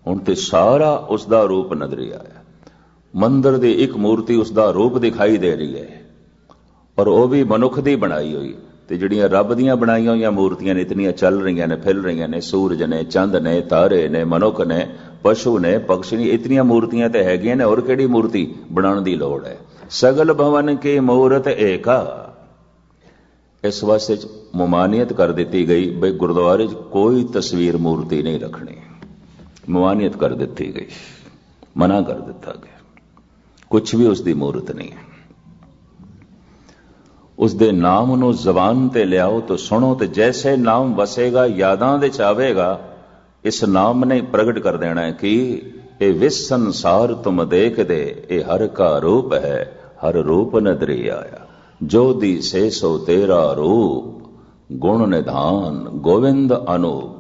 हुण ते सारा उसका रूप नजर आया। मंदिर की एक मूर्ति उसका रूप दिखाई दे रही है, और वह भी मनुख की बनाई हुई। तो जिहड़ियां रब दियां बनाई हुई मूर्तियां ने इतनियां चल रही ने, फिर रही ने, सूरज ने, चंद ने, तारे ने, मनुख ने, पशु ने, पक्षी ने, इतनियां मूर्तियां तो हैगियां ने, और किहड़ी मूर्ति बनाने की लोड़ है। सगल भवन की मूरत एका, इस वास्ते ममानियत कर दी गई बई गुरुद्वारे कोई तस्वीर मूर्ति नहीं रखनी। ममानियत कर दी गई, मना कर दिता गया, कुछ भी उसकी मूर्त नहीं है। उसके नाम नूं जबान ते लियाओ तो सुनो, तो जैसे नाम वसेगा यादां दे च आवेगा, इस नाम ने प्रगट कर देना है कि ये विस संसार तुम देख दे, ये हर का रूप है, हर रूप नदरी आया। जो दी से सो तेरा रूप, गुण निधान गोविंद अनूप।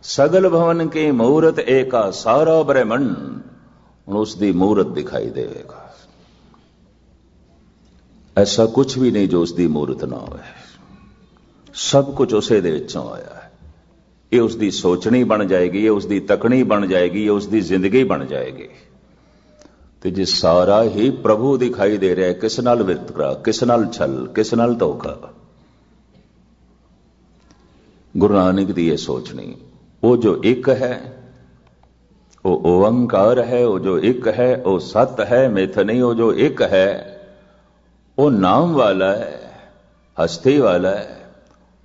सगल भवन की मूरत एका, सारा ब्रह्मंड उसकी मूरत दिखाई देगा। ऐसा कुछ भी नहीं जो उसकी मूरत ना हो। सब कुछ उसे दे विचों आया है। ये उसकी सोचनी बन जाएगी, ये उसकी तकनी बन जाएगी, ये उसकी जिंदगी बन जाएगी। तो जे सारा ही प्रभु दिखाई दे रहा है, किस नाल वितकरा, किस नाल छल, किस नाल धोखा। गुरु नानक की यह सोचनी, वो जो एक है वो ओंकार है, वो जो एक है वो सत है, मिथ नहीं। वो जो एक है वो नाम वाला है, हस्ती वाला है,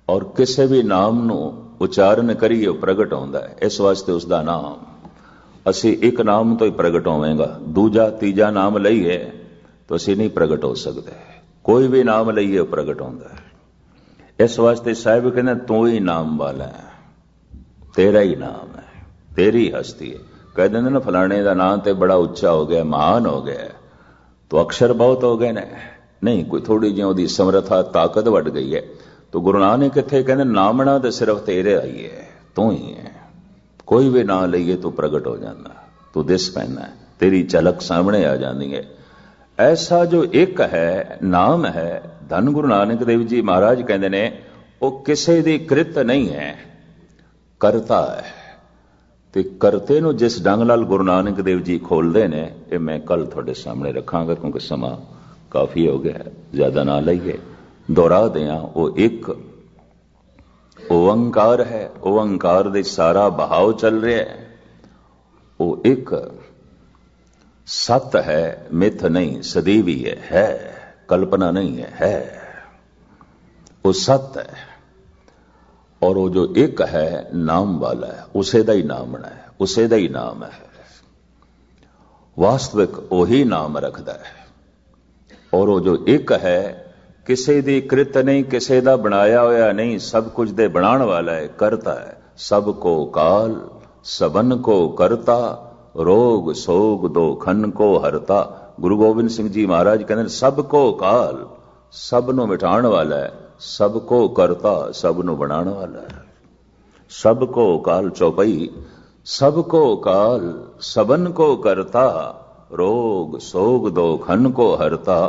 और किसी भी नाम नू उचारण करिए प्रगट होंदा है। इस वास्ते उसका नाम, असी एक नाम तो ही प्रगट होवेगा, दूजा तीजा नाम लईए तो असी नहीं प्रगट हो सकते। कोई भी नाम लईए प्रगट होंदा है। इस वास्ते साहिब कहते तू ही नाम वाला है, तेरा ही नाम है, तेरी हस्ती है। कह देंगे ना फलाने का नाम तो बड़ा उच्चा हो गया, महान हो गया, तो अक्षर बहुत हो गए ने। नहीं, कोई थोड़ी जी उसकी समर्था ताकत बढ़ गई है। तो गुरु नानक इत्थे कहते नामना तो सिर्फ तेरे आई है, तू ही है। कोई भी ना लईए तो प्रगट हो जाता, तू दिस पैना है, तेरी झलक सामने आ जाती है। ऐसा जो एक है, नाम है, धन गुरु नानक देव जी महाराज कहते ने वो किसी दी कृत नहीं है, करता है। तो करते नु जिस ढंग नाल गुरु नानक देव जी खोलते ने, ये मैं कल थोड़े सामने रखांगा, क्योंकि समा काफी हो गया, ज्यादा ना लईए, दोहरा दें। वो एक ओंकार है, ओंकार दे सारा बहाव चल रहा है। वो एक सत है, मिथ नहीं, सदैवी है, कल्पना नहीं है। वो सत है, और वो जो एक है नाम वाला है, उसे दा ही नामना है, उसे दा ही नाम है। वास्तविक वही नाम रखता है। और वो जो एक है किसी दी कृत नहीं, किसी दा बनाया होया नहीं, सब कुछ दे बनाण वाला है, करता है। सबको काल सबन को करता, रोग सोग दो खन को हरता। गुरु गोबिंद सिंह जी महाराज कहते सबको काल, सब नु मिटाण वाला है, सबको करता, सब नु बनाण वाला है। सबको काल चौपाई, सबको काल सबन को करता, रोग सोग दो खन को हरता।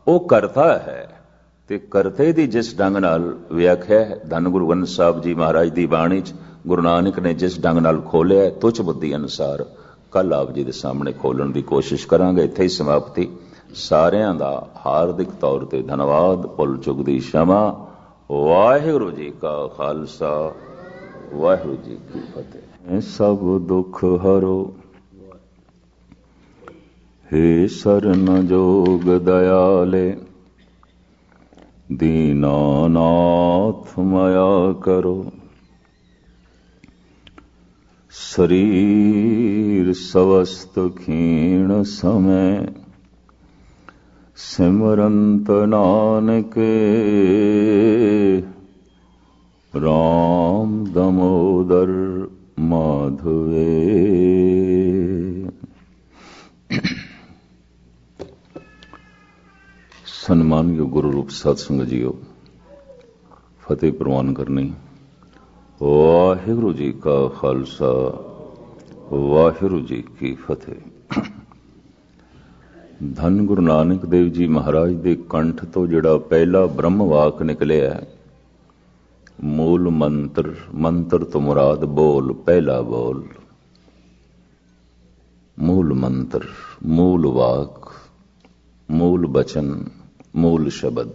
वो करता है, ते करते दी जिस ढंग नाल व्याख्या धन गुरु ग्रंथ साहब जी महाराज दी बाणी च गुरु नानक ने जिस ढंग नाल खोलिया है, तुच्छ बुद्धि अनुसार कल आप जी दे सामने खोलण दी कोशिश करांगे। इत्थे ही समाप्ति। सारियां दा हार्दिक तौर ते धन्यवाद, भुल चुक दी क्षमा। वाहिगुरू जी का खालसा, वाहिगुरू जी की फतेह। सब दुख हरो हे सरन जोग दयाले, दीनानाथ माया करो। शरीर सवस्त क्षीण समय, सिमरंत नानक राम दामोदर माधवे। सन्मानयोग गुरु रूप सत्संग जीओ, फतेह प्रवान करनी। वाहिगुरू जी का खालसा, वाहिगुरू जी की फतेह। धन गुरु नानक देव जी महाराज दे कंठ तो जिहड़ा पहला ब्रह्म वाक निकलिया है, मूल मंत्र, मंत्र तो मुराद बोल, पहला बोल। मूल मंत्र, मूल वाक, मूल बचन, मूल शब्द,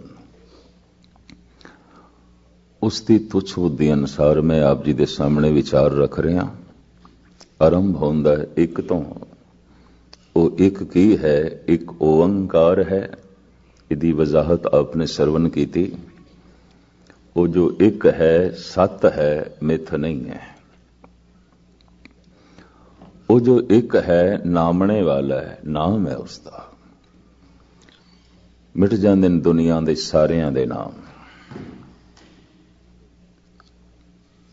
उसकी तुच्छ बुद्धि अनुसार मैं आप जी के सामने विचार रख रहा। आरंभ होंदा एक तो, वो एक की है, एक ओंकार है। इदी वजाहत आपने सरवण की थी। वो जो एक है, सत है, मिथ नहीं है। वो जो एक है, नामने वाला है, नाम है उसका। मिट जाते हैं दुनिया के सारियां दे नाम,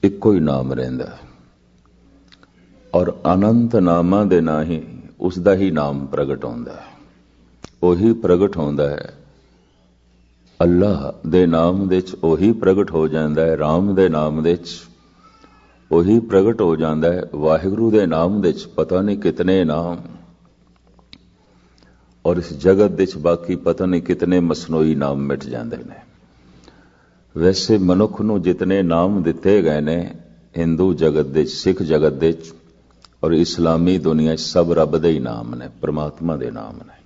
इको ही नाम रहिंदा और अनंत नामां दे ना ही उसका ही नाम प्रगट होंदा है। ਉਹੀ प्रगट होंदा है। अल्लाह दे नाम दे च ਉਹੀ प्रगट हो जाता है। राम दे नाम दे च ਉਹੀ प्रगट हो जाता है। वाहिगुरु दे नाम दे च पता नहीं कितने नाम, और इस जगत दे च बाकी पता नहीं कितने मसनोई नाम मिट जाते हैं। वैसे मनुख नूं जितने नाम दिते गए ने हिंदू जगत दे, सिख जगत दे और इस्लामी दुनिया सब रब दे ही नाम ने, परमात्मा दे नाम ने।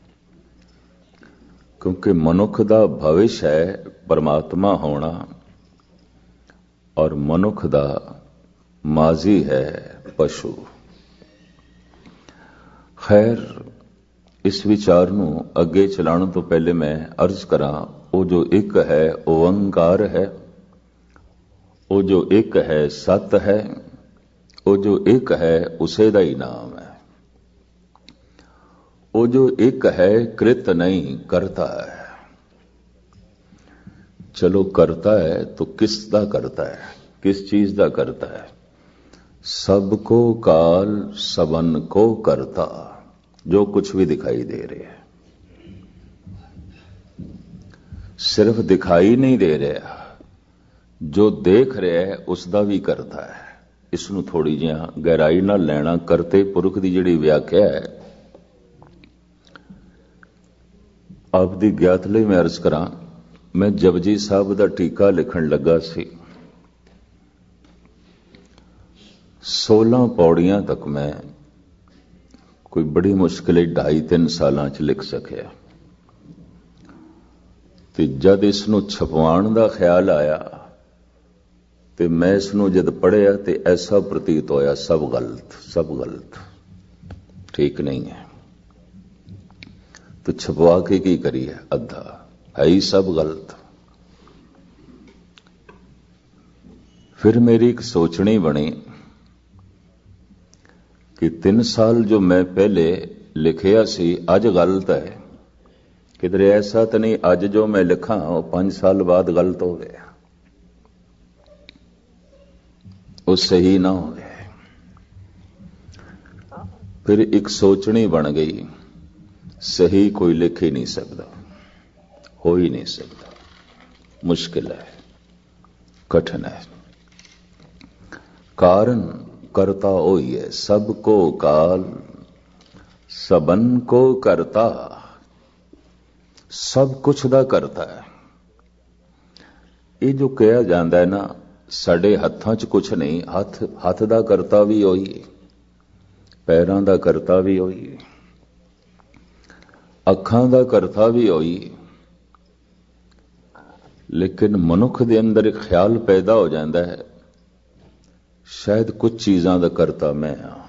क्योंकि मनुख दा भविष्य है परमात्मा होना, और मनुख दा माजी है पशु। खैर, इस विचार नूं अगे चलाने तो पहले मैं अर्ज करा, वो जो एक है ओंकार है, वो जो एक है सत है, वो जो एक है उसे दा ही नाम है। वो जो एक है कृत नहीं करता है। चलो करता है तो किस दा करता है, किस चीज दा करता है? सबको काल सबन को करता, जो कुछ भी दिखाई दे रहे हैं। सिर्फ दिखाई नहीं दे रहा, जो देख रहा है उसका भी करता है। इसनूं थोड़ी जिहा गहराई नाल लैना। करते पुरख की जिहड़ी व्याख्या है आप दी ज्ञात लई मैं अर्ज करा। मैं जपजी साहब का टीका लिखण लगा सी, 16 पौड़ियां तक मैं कोई बड़ी मुश्किल 2.5-3 सालां च लिख सकिया। ते जद इसनूं छपवाण दा ख्याल आया ते मैं इसनूं जद पढ़िया ते ऐसा प्रतीत होया सब गलत, ठीक नहीं है। तो छपवा के की करिए, अद्धा है ही सब गलत। फिर मेरी एक सोचनी बनी कि 3 साल जो मैं पहले लिखिया सी अज गलत है। किधरे ऐसा तो नहीं अज जो मैं लिखा वो 5 साल बाद गलत हो गया, वो सही ना हो गया। फिर एक सोचनी बन गई, सही कोई लिख ही नहीं सकता, हो ही नहीं सकता, मुश्किल है, कठिन है। कारण करता वो ही है, सबको काल सबन को करता, सब कुछ दा करता है। ये जो कहा जाता है ना, साडे हत्थां च कुछ नहीं, हथ दा करता भी होई, पैरां दा करता भी होई, अखां दा करता भी होई। लेकिन मनुख दे अंदर एक ख्याल पैदा हो जाता है, शायद कुछ चीज़ां दा करता मैं हाँ।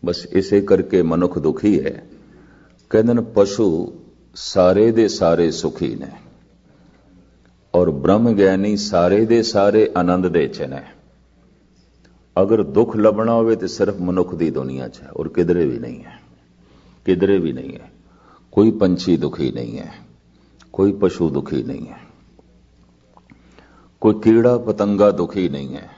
बस इसे करके मनुख दुखी है। कहते हैं पशु सारे दे सारे सुखी ने, और ब्रह्म ज्ञानी सारे दे सारे आनंद दे च ने। अगर दुख लभना होवे तो सिर्फ मनुख दी दुनिया च है, और किधरे भी नहीं है, किधरे भी नहीं है। कोई पंछी दुखी नहीं है, कोई पशु दुखी नहीं है, कोई कीड़ा पतंगा दुखी नहीं है।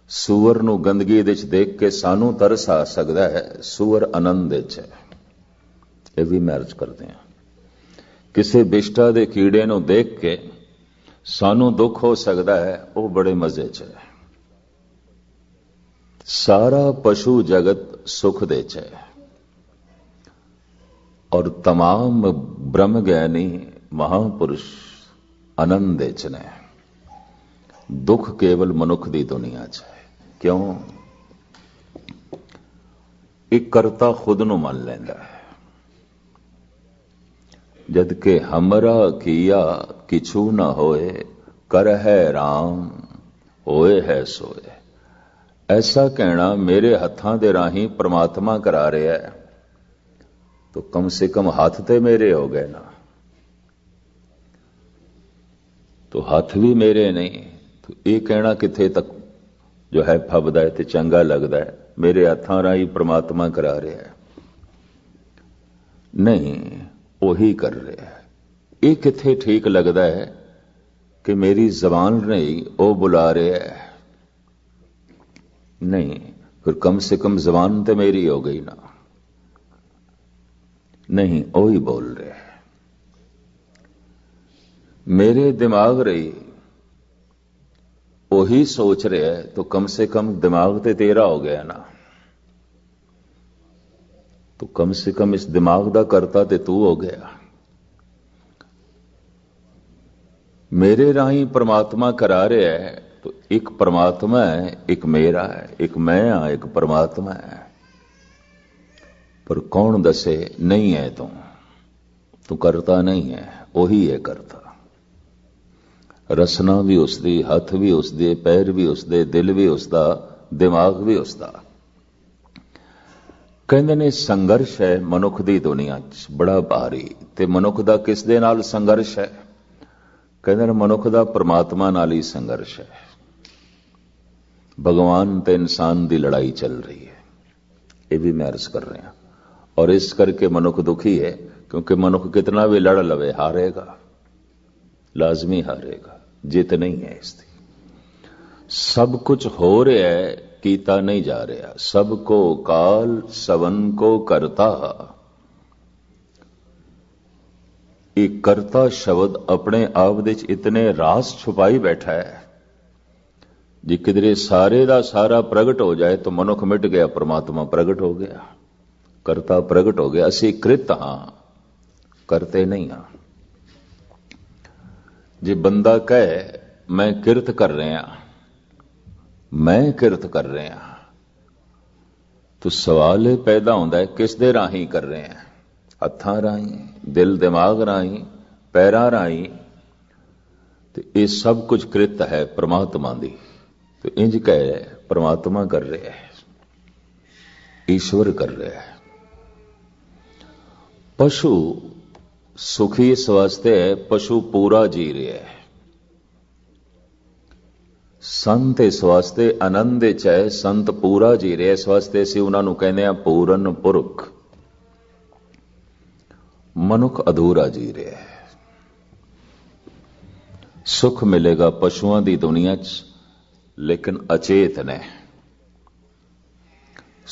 सूअर नूं गंदगी दे च देख के सानू तरस आ सकता है, सूअर आनंद दे च है। ये भी मैरिज करते हैं। किसी बिष्टा दे कीड़े नूं देख के सानू दुख हो सकता है, वो बड़े मजे च है। सारा पशु जगत सुख दे च है, और तमाम ब्रह्म ज्ञानी महापुरुष आनंद दे च ने। दुख केवल मनुख दी दुनिया च है। क्यों? ਇਹ ਕਰਤਾ ਖੁਦ ਨੂੰ ਮੰਨ ਲੈਂਦਾ ਹੈ। जद के हमरा किया किछु न होए, कर है राम होए है सोए। ऐसा कहना मेरे हत्थां दे राही परमात्मा करा रहा है, तो कम से कम हाथ ते मेरे हो गए ना। तो हाथ भी मेरे नहीं, तो ये कहना किथे तक जो है फबदा है ते चंगा लगदा है। मेरे हत्थां राही परमात्मा करा रहा है, नहीं ਉਹੀ कर रहा है। ਇਹ ਕਿੱਥੇ ਠੀਕ लगता है कि मेरी जबान नहीं वो बुला रहा है, नहीं, फिर कम से कम जबान तो मेरी हो गई ना। नहीं, वही बोल रहे है। मेरे दिमाग रही वही सोच रहे है, तो कम से कम दिमाग तो तेरा हो गया ना। तो कम से कम इस दिमाग दा करता ते तू हो गया। मेरे राही परमात्मा करा रहा है, तो एक परमात्मा है, एक मेरा है, एक मैं हाँ, एक परमात्मा है। पर कौन दसे नहीं है तू करता नहीं है, वही है करता। रसना भी उसदी, हथ भी उसदे, पैर भी उसदे, दिल भी उसदा, दिमाग भी उसदा। ਕਹਿੰਦੇ ਨੇ ਸੰਘਰਸ਼ ਹੈ ਮਨੁੱਖ ਦੀ ਦੁਨੀਆ 'ਚ ਬੜਾ ਭਾਰੀ, ਤੇ ਮਨੁੱਖ ਦਾ ਕਿਸ ਦੇ ਨਾਲ ਸੰਘਰਸ਼ ਹੈ? ਕਹਿੰਦੇ ਨੇ ਮਨੁੱਖ ਦਾ ਪਰਮਾਤਮਾ ਨਾਲ ਹੀ ਸੰਘਰਸ਼ ਹੈ। ਭਗਵਾਨ ਤੇ ਇਨਸਾਨ ਦੀ ਲੜਾਈ ਚੱਲ ਰਹੀ ਹੈ, ਇਹ ਵੀ ਮੈਂ ਅਰਜ਼ ਕਰ ਰਿਹਾ। ਔਰ ਇਸ ਕਰਕੇ ਮਨੁੱਖ ਦੁਖੀ ਹੈ, ਕਿਉਂਕਿ ਮਨੁੱਖ ਕਿਤਨਾ ਵੀ ਲੜ ਲਵੇ ਹਾਰੇਗਾ, ਲਾਜ਼ਮੀ ਹਾਰੇਗਾ, ਜਿੱਤ ਨਹੀਂ ਹੈ ਇਸਦੀ। सब कुछ हो रहा है, कीता नहीं जा रहा। सबको काल सवन को करता। एक करता शब्द अपने आप दे इतने रास छुपाई बैठा है, जे किधरे सारे दा सारा प्रगट हो जाए तो मनुख मिट गया, परमात्मा प्रगट हो गया, करता प्रगट हो गया। असी कृत हां, करते नहीं हां। जे बंदा कहे मैं किरत कर रहा, मैं किरत कर रहे हैं, तो सवाल यह पैदा होता है किस दे राही कर रहे हैं? हत्थां राही, दिल दिमाग राही, पैरां राही। तो ये सब कुछ कृत है परमात्मा दी। तो इंज कह परमात्मा कर रहे है, ईश्वर कर रहे है। पशु सुखी इस वास्ते है, पशु पूरा जी रहे है। संत इस वास्ते आनंद च है, संत पूरा जी रहे, इस वास्ते असीं उन्हां नूं कहने आ पूरन पुरख। मनुख अधूरा जी रहा है। सुख मिलेगा पशुओं की दुनिया च, लेकिन अचेत ने,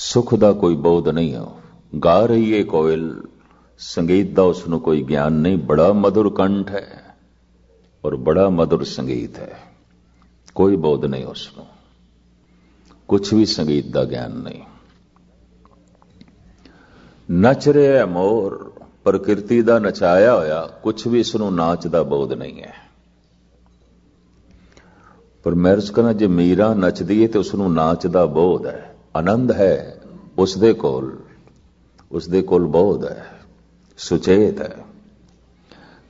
सुख का कोई बोध नहीं है। गा रही है कोयल, संगीत का उसनूं कोई ज्ञान नहीं। बड़ा मधुर कंठ है और बड़ा मधुर संगीत है, कोई बोध नहीं उसनूं, कुछ भी संगीत का ज्ञान नहीं। नच रहा है मोर, प्रकृति का नचाया होया, कुछ भी इसनूं नाच का बोध नहीं है। पर मैं अर्ज करना, जे मीरा नचदी है तो उसनूं नाच का बोध है, आनंद है, उसदे कोल बोध है, सुचेत है।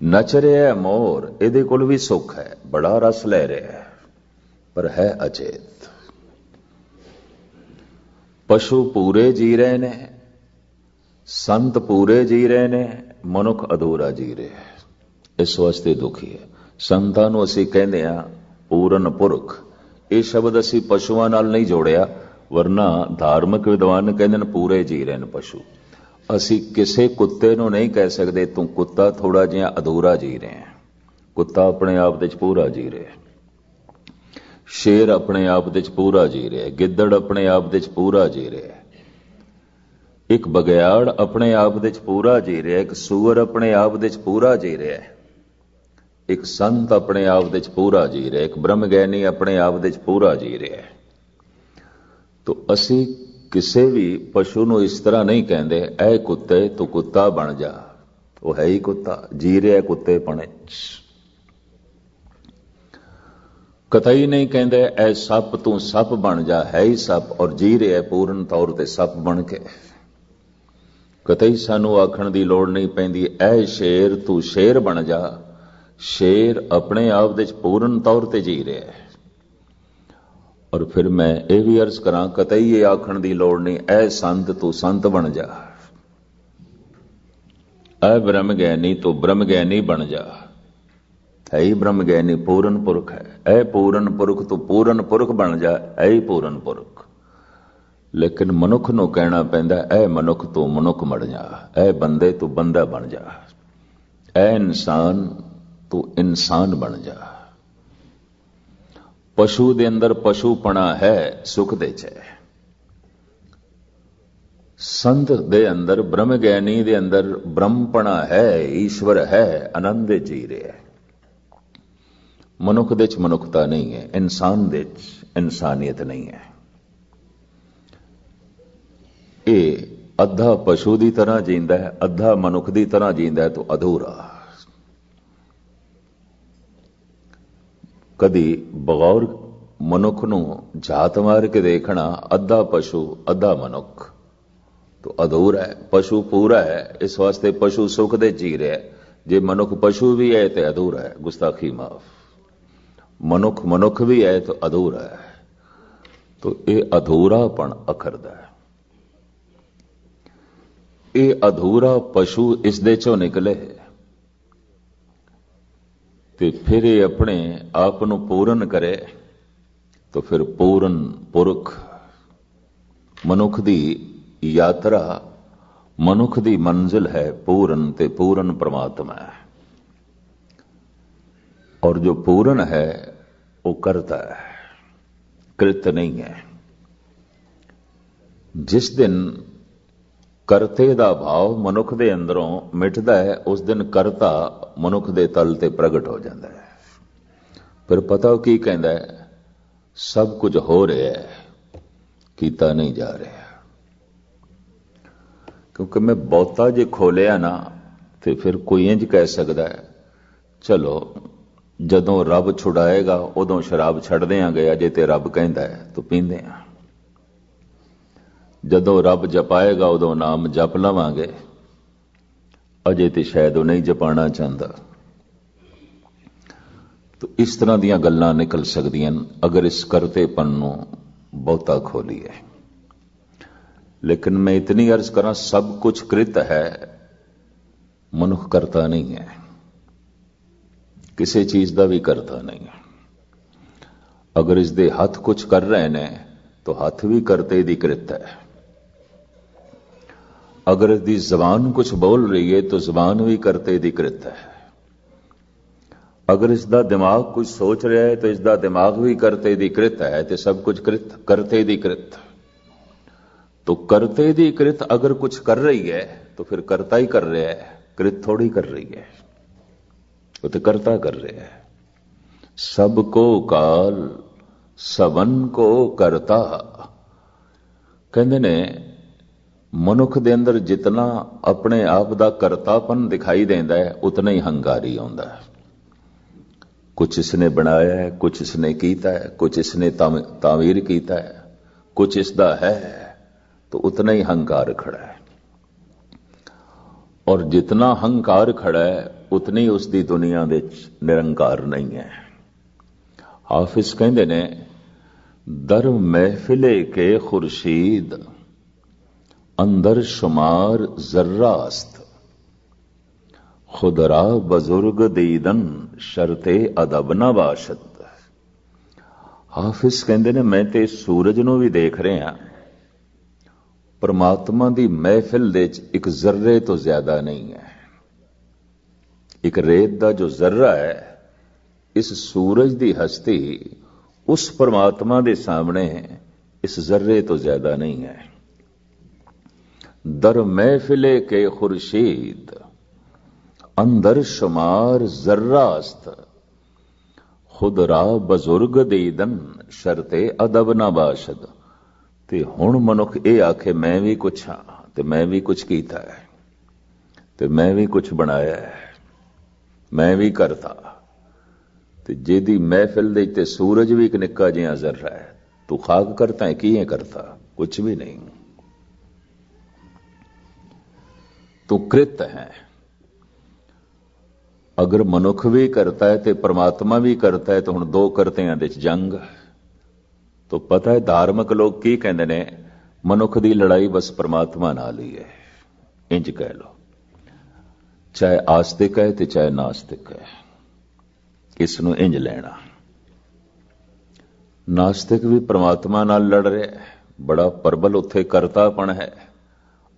नच रहा है मोर, इहदे कोल भी सुख है, बड़ा रस ले रहा है, पर है अचेत। पशु पूरे जी रहे ने, संत पूरे जी रहे ने, मनुख अधूरा जी रहे है। इस वास्ते दुखी है। संतां नूं असीं कहंदे आ पूरन पुरख। ये शब्द असीं पशुआं नाल नहीं जोड़िया, वरना धार्मिक विद्वान कहंदे ने पूरे जी रहे ने पशु। असीं किसी कुत्ते नूं नहीं कह सकते तू कुत्ता थोड़ा जिहा अधूरा जी रहे हैं। कुत्ता अपने आप दे पूरा जी रहे है, शेर अपने आप दे पूरा जी रहा है, गिद्दड़ अपने आप दे पूरा जी रहा है, एक बगयाड़ अपने आप दे पूरा जी रहा है, एक सूअर अपने आप दे पूरा जी रहा है, एक संत अपने आप दे पूरा जी रहा है, एक ब्रह्मज्ञानी अपने आप दे पूरा जी रहा है। तो असी किसी भी पशु नूं इस तरह नहीं कहते ऐ कुत्ते तू कुत्ता बन जा, वो है ही कुत्ता, जी रहा है कुत्तेपणे। कतई नहीं कहते ऐ सप तू सप बन जा, है ही सप और जी रहा है पूर्ण तौर पर सप बन के। कतई सानू आखण दी लोड़ नहीं पैंदी, ऐ शेर तू शेर बन जा। शेर अपने आप दे पूर्ण तौर ते जी रहा है। और फिर मैं ये भी अर्ज करा, कतई ये आखण दी लोड़ नहीं, ऐ संत तू संत बन जा। ऐ ब्रह्म ज्ञानी तू ब्रह्म ज्ञानी बन जा। है ही ब्रह्म ज्ञानी पूर्ण पुरख है। ऐ पूर्ण पुरख तू पूर्ण पुरख बन जा। ऐ ही पूर्ण पुरख। लेकिन मनुख नूं कहना पैंदा, ऐ मनुख तू मनुख बन जा। ऐ बंदे तू बंदा बन जा। ऐ इंसान तू इंसान बन जा। पशु दे अंदर पशुपना है, सुख दे च है। संत दे अंदर, ब्रह्म ज्ञानी दे अंदर ब्रह्मपना है, ईश्वर है, आनंद जी रहे है। मनुख दे च मनुखता नहीं है, इंसान दे च इंसानियत नहीं है। ये अद्धा पशु की तरह जींदा है, अद्धा मनुख की तरह जींदा है, तो अधूरा। कदी बगौर मनुख नूं झात मार के देखना, अद्धा पशु अद्धा मनुख, तो अधूरा है। पशु पूरा है, इस वास्ते पशु सुख दे जी रहा है। जे मनुख पशु भी है तो अधूरा है, गुस्ताखी माफ। मनुख मनुख भी है तो अधूरा है। तो ये अधूरापन अखरदा है। ये अधूरा पशु इस दे चों निकले ते फिर ये अपने आप नूं पूर्ण करे, तो फिर पूर्ण पुरख। मनुख दी यात्रा, मनुख दी मंजिल है पूर्ण ते पूर्ण परमात्मा है। और जो पूर्ण है वो करता है, कृत नहीं है। जिस दिन करते दा भाव मनुख दे अंदरों मिटदा है, उस दिन करता मनुख दे तल ते प्रगट हो जाता है। फिर पता की कहता है, सब कुछ हो रहा है, कीता नहीं जा रहा। क्योंकि मैं बहुता जे खोलिया ना, तो फिर कोई इंज कह सकता है, चलो जदों रब छुड़ाएगा उदों शराब छड़ देंगे, अजे ते रब कहता है तो पींदे हैं। जदों रब जपाएगा उदों नाम जप लवांगे, अजे तो शायद वो नहीं जपाना चाहता। तो इस तरह दीयां गल्लां निकल सकदियां अगर इस करतेपन नूं बहुता खोलीए। लेकिन मैं इतनी अर्ज करा, सब कुछ कृत है, मनुख करता नहीं है, किसी चीज का भी करता नहीं है। अगर इसके हथ कुछ कर रहे ने तो हथ भी करते दी कृत है। अगर इसकी जबान कुछ बोल रही है तो जबान भी करते दी कृत है। अगर इसका दिमाग कुछ सोच रहा है तो इसका दिमाग भी करते दी कृत है। तो सब कुछ कृत, करते दी कृत। तो करते दी कृत अगर कुछ कर रही है तो फिर करता ही कर रहा है, कृत थोड़ी कर रही है, वो तो करता कर रहा है। सबको काल सबन को करता। कहते ने मनुख दे अंदर जितना अपने आप दा करतापन दिखाई देंदा है, उतना ही हंकारी आउंदा है। कुछ इसने बनाया है, कुछ इसने कीता है, कुछ इसने तामीर कीता है, कुछ इसदा है, तो उतना ही हंकार खड़ा है। और जितना हंकार खड़ा है उतनी उसकी दुनिया दे निरंकार नहीं है। हाफिज कहते ने, दर महफिले के खुर्शीद अंदर शुमार जर्रास्त, खुदरा बुजुर्ग दीदन शर्ते अदब न बाशत। हाफिज कहते ने, मैं ते सूरज नूं भी देख रहा, परमात्मा दी महफिल दे एक जर्रे तो ज्यादा नहीं है। एक रेत दा जो जर्रा है, इस सूरज दी हस्ती उस परमात्मा दे सामने इस जर्रे तो ज्यादा नहीं है। दर महफिले के खुर्शीद अंदर शुमार जर्रास्त, खुदरा बुजुर्ग दीदन शर्ते अदब न बाशद। ते हुण मनुख ये आखे मैं भी कुछ हाँ, ते मैं भी कुछ कीता है, ते मैं भी कुछ बनाया है, मैं भी करता। ते जेदी महफिल दे ते सूरज भी एक निक्का जिहा जर्रा है, तू खाक करता है, किए करता, कुछ भी नहीं। तू कृत है। अगर मनुख भी करता है तो परमात्मा भी करता है, तो हुण दो करतियां दे जंग। तो पता है धार्मिक लोग की कहते ने, मनुख की लड़ाई बस परमात्मा नाल ही है, इंज कह लो। चाहे आस्तिक है तो चाहे नास्तिक है, इसनों इंज लेना। नास्तिक भी परमात्मा नाल लड़ रहा है, बड़ा प्रबल उत्थे करतापन है।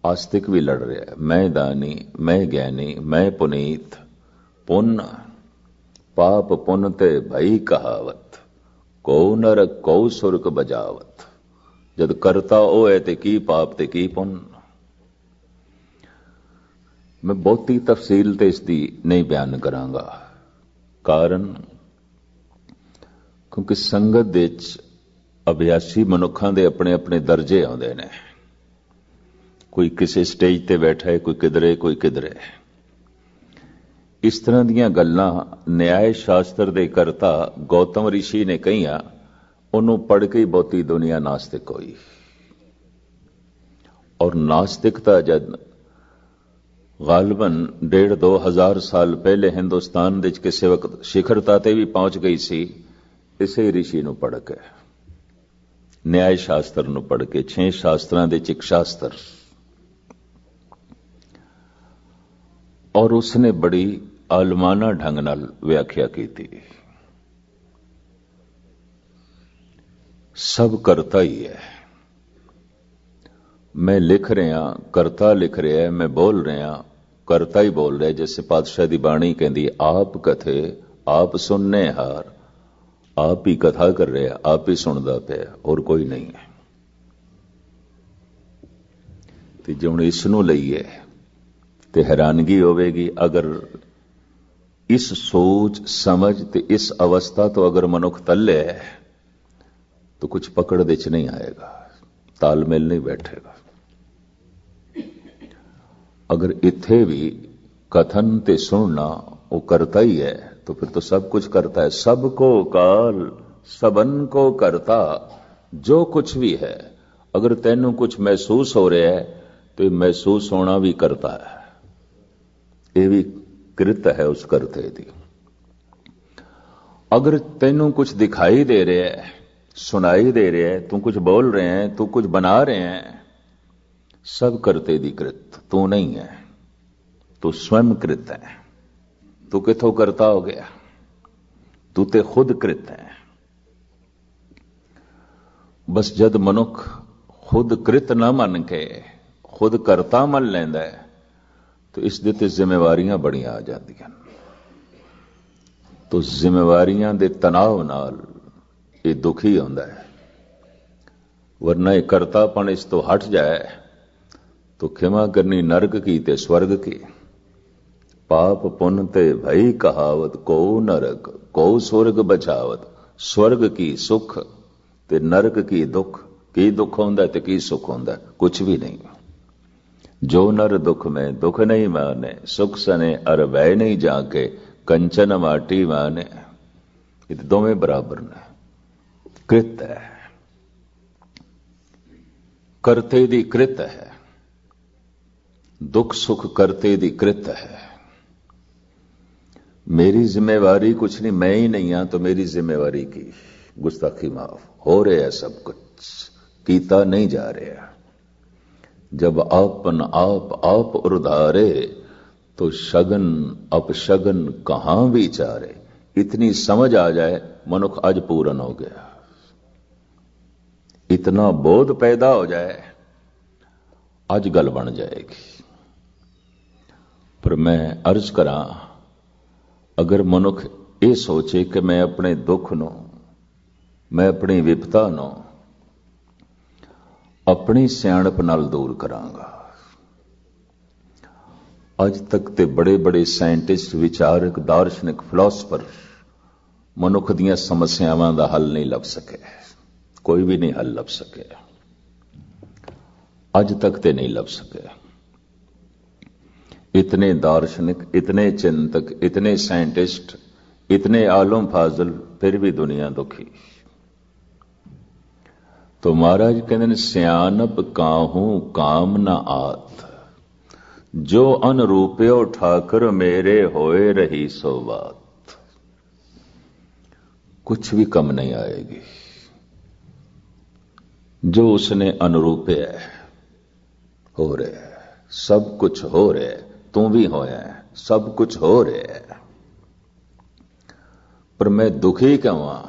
आस्तिक भी लड़ रहा है, मैं दानी, मैं ज्ञानी, मैं पुनीत, पुण्य पाप पुण्य ते भई कहावत, को नरक को सुरक बजावत। जद करता ओ है ते की पाप ते की पुण्य। मैं बहुती तफसील ते इसकी नहीं बयान करांगा, कारण क्योंकि संगत दे अभ्यासी मनुखां दे अपने अपने दर्जे आउंदे ने। कोई किसी स्टेज ते बैठा है, कोई किधरे, कोई किधरे। इस तरह दीयां गल्लां न्याय शास्त्र दे करता गौतम ऋषि ने कहियां, उन्हों पढ़ के ही बहुती दुनिया नास्तिक हुई। और नास्तिकता जद गालबन 1,500-2,000 साल पहले हिंदुस्तान दे किसी वक्त शिखरता ते भी पहुंच गई सी, इसे ऋषि नूं पढ़ के, न्याय शास्त्र नूं पढ़ के, 6 शास्त्रां दे एक शास्त्र। और उसने बड़ी आलमाना ढंग नाल व्याख्या की थी। सब करता ही है। मैं लिख रहा, करता लिख रहा है, मैं बोल रहा, करता ही बोल रहा है। जैसे पातशाह दी बाणी कहती, आप कथे आप सुनने हार, आप ही कथा कर रहे, आप ही सुनता पे, और कोई नहीं है। तो जो हुण इसनूं लईए ते हैरानगी होवेगी। अगर इस सोच समझ ते इस अवस्था तो अगर मनुख तले है तो कुछ पकड़ दे च नहीं आएगा, तालमेल नहीं बैठेगा। अगर इत्थे भी कथन ते सुनना वो करता ही है, तो फिर तो सब कुछ करता है। सबको काल सबन को करता, जो कुछ भी है। अगर तैनू कुछ महसूस हो रहा है तो महसूस होना भी करता है, ये भी कृत है उस करते दी। अगर तैनू कुछ दिखाई दे रहा है, सुनाई दे रहा है, तू कुछ बोल रहे हैं, तू कुछ बना रहे हैं, सब करते दी कृत। तू नहीं है, तू स्वयं कृत है। तू किथों करता हो गया, तू ते खुद कृत है। बस जद मनुख खुद कृत ना मन के खुद करता मन लैंदा है, तो इस दे ते जिम्मेवारियां बड़ियां आ जांदियां। तो जिम्मेवारियां दे तनाव नाल ये दुखी होंदा है। वरना ये करतापन इस तो हट जाए तो खिमा करनी नरक की ते स्वर्ग की। पाप पुण्य ते भई कहावत, को नरक को स्वर्ग बचावत। स्वर्ग की सुख ते नरक की दुख। की दुख होंदा ते की सुख होंदा? कुछ भी नहीं। जो नर दुख में दुख नहीं माने, सुख सने अर वह नहीं जाके, कंचन माटी माने। ये दोवें बराबर ने। कृत है, करते दी कृत है। दुख सुख करते दी कृत है। मेरी जिम्मेवारी कुछ नहीं, मैं ही नहीं हां तो मेरी जिम्मेवारी की गुस्ताखी माफ हो रहा है। सब कुछ कीता नहीं जा रहा। जब आपन आप उधारे, तो शगन अपशगन कहां विचारे। इतनी समझ आ जाए मनुख आज पूर्ण हो गया। इतना बोध पैदा हो जाए आज गल बन जाएगी। पर मैं अर्ज करा, अगर मनुख ये सोचे कि मैं अपने दुख नो, मैं अपनी विपता नो अपनी सियाणप नाल दूर करांगा। अज तक ते बड़े बड़े साइंटिस्ट, विचारक, दार्शनिक, फिलोसफर मनुख दीयां समस्यावां दा हल नहीं लभ सके। कोई भी नहीं हल लभ सके। अज तक ते नहीं लभ सके। इतने दार्शनिक, इतने चिंतक, इतने साइंटिस्ट, इतने आलम फाजल, फिर भी दुनिया दुखी। तो महाराज कहते हैं, सियानप काहू काम न आत। जो अनरूप्यो ठाकुर मेरे होए रही सो बात। कुछ भी कम नहीं आएगी। जो उसने अनुरूपे है हो रहे है, सब कुछ हो रहे है, तू भी होया है, सब कुछ हो रहे है। पर मैं दुखी क्यों आ?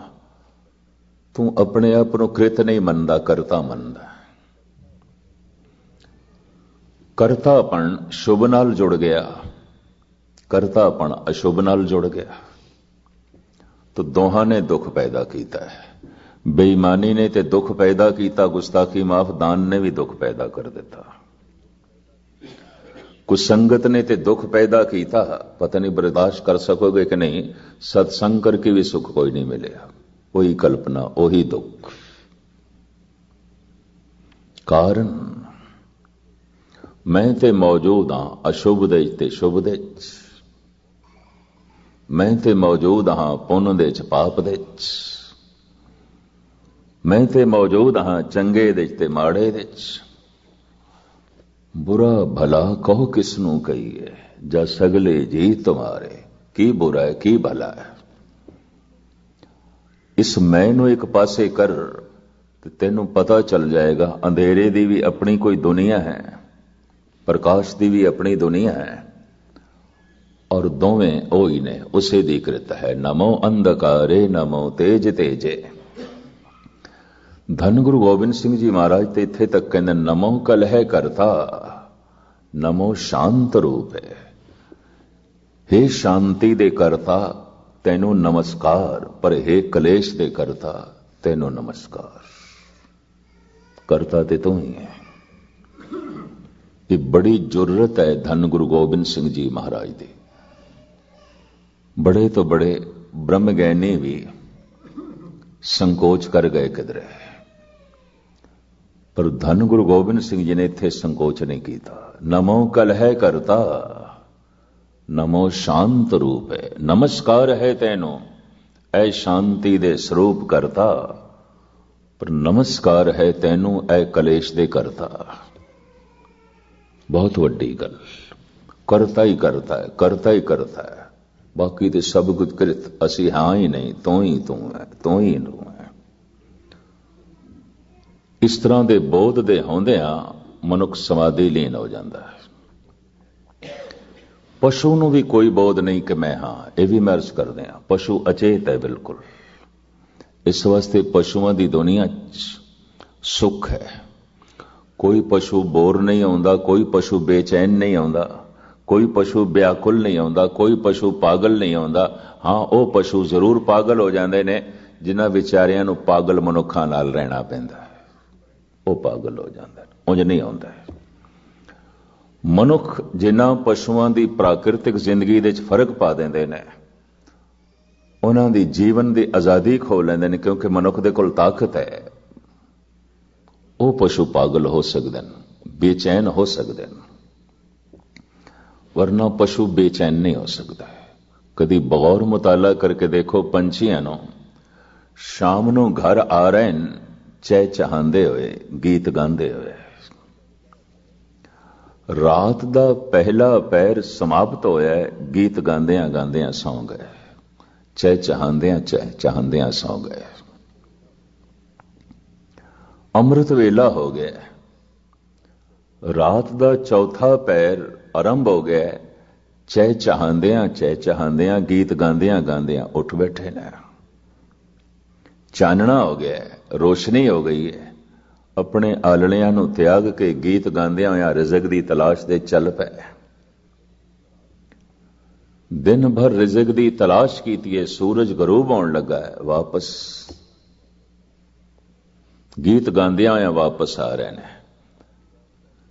तू अपने आप ਨੂੰ कृत नहीं मनदा, करता मनदा। करतापन शुभ नाल जुड़ गया, करतापन अशुभ नाल जुड़ गया, तो दोहां ने दुख पैदा किया है। बेईमानी ने ते दुख पैदा किया, गुस्ताखी माफ दान ने भी दुख पैदा कर दिता। कुसंगत ने ते दुख पैदा किया, पता नहीं बर्दाश्त कर सकोगे कि नहीं। सत्संग करके भी सुख कोई नहीं मिलेगा, वही कल्पना वही दुख। कारण मैं ते मौजूद हां अशुभ दे ते शुभ दे, मैं ते मौजूद हां पुण्य दे च पाप दे, मैं ते मौजूद हां चंगे दे ते माड़े दे। बुरा भला कहो किसनू कहिए, जा सगले जी तुम्हारे, की बुरा है की भला है। इस मैं नू एक पासे कर ते तेनू पता चल जाएगा अंधेरे दी भी अपनी कोई दुनिया है, प्रकाश दी भी अपनी दुनिया है, और दोवें ओही ने उसे दी कृत है। नमो अंधकारे नमो तेज तेजे। धन गुरु गोबिंद सिंह जी महाराज ते इत्थे तक कहंदे नमो कलह करता, नमो शांत रूप है। हे शांति दे करता तेनू नमस्कार, पर हे कलेश दे करता तेनू नमस्कार। करता ते तू ही है। ये बड़ी जरूरत है धन गुरु गोबिंद सिंह जी महाराज दी। बड़े तो बड़े ब्रह्मज्ञानी भी संकोच कर गए किधरे, पर धन गुरु गोबिंद सिंह जी ने इत्थे संकोच नहीं किया। नमो कलह करता, नमो शांत रूप है। नमस्कार है तेनू ऐ शांति दे स्वरूप करता, पर नमस्कार है तेनू ऐ कलेश दे करता। बहुत वड्डी गल। करता ही करता है, करता ही करता है, बाकी तो सब कुछ कृत असी हां ही नहीं, तू ही तू है, तू ही तू है। इस तरह के बोध दे होंदियां मनुख समाधि लीन हो जाता है। पशु नूं भी कोई बोध नहीं कि मैं हां, यह भी मैं अर्ज करदे हां। पशु अचेत है बिल्कुल। इस वास्ते पशुओं की दुनिया सुख है। कोई पशु बोर नहीं आउंदा, कोई पशु बेचैन नहीं आउंदा, कोई पशु व्याकुल नहीं आउंदा, कोई पशु पागल नहीं आउंदा। हाँ वह पशु जरूर पागल हो जाते हैं जिन्हां विचारियां नूं पागल मनुखां नाल रहना पैंदा है, वह पागल हो जाते हैं, उंज नहीं आउंदा। मनुख जिन्हां पशुओं की प्राकृतिक जिंदगी दे विच फर्क पा देंदे ने, उन्हां दी जीवन की आज़ादी खो लैंदे ने, क्योंकि मनुख दे कोल ताकत है। वो पशु पागल हो सकते हैं, बेचैन हो सकते हैं, वरना पशु बेचैन नहीं हो सकता है। कभी बगौर मुताला करके देखो पंछियां नूं शाम नूं घर आ रहे हैं चहचहांदे हुए, गीत गांदे हुए। रात दा पहला पैर समाप्त होया, गीत गांदियां गांदियां सौ गए, चहचहांदियां सौ गए। अमृत वेला हो गया, रात दा चौथा पैर आरंभ हो गया, चहचहांदियां गीत गांदियां गांदियां उठ बैठे ने। चानना हो गया, रोशनी हो गई है, अपने आलड़ियां नूं त्याग के गीत गांदियां होया रिज़क दी तलाश दे चल पे। दिन भर रिज़क दी तलाश कीती है, सूरज गरूब होने लगा है, वापस गीत गांदियां होया वापस आ रहे हैं।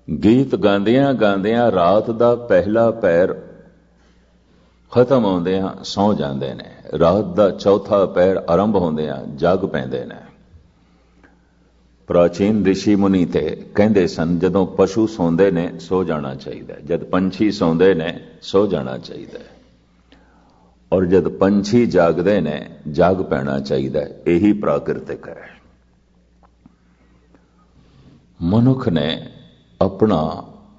गीत गांदियां गांदियां रात दा पहला पैर खत्म होंदियां सौ जांदे ने, रात दा चौथा पैर आरंभ होंदियां जाग पैंदे ने। प्राचीन ऋषि मुनि ते कहंदे सन जदों पशु सौंदे ने सो जाना चाहिए, जद पंछी सौंदे ने सो जाना चाहिए, और जद पंछी जागदे ने जाग पैना चाहिए। यही प्राकृतिक है। मनुख ने अपना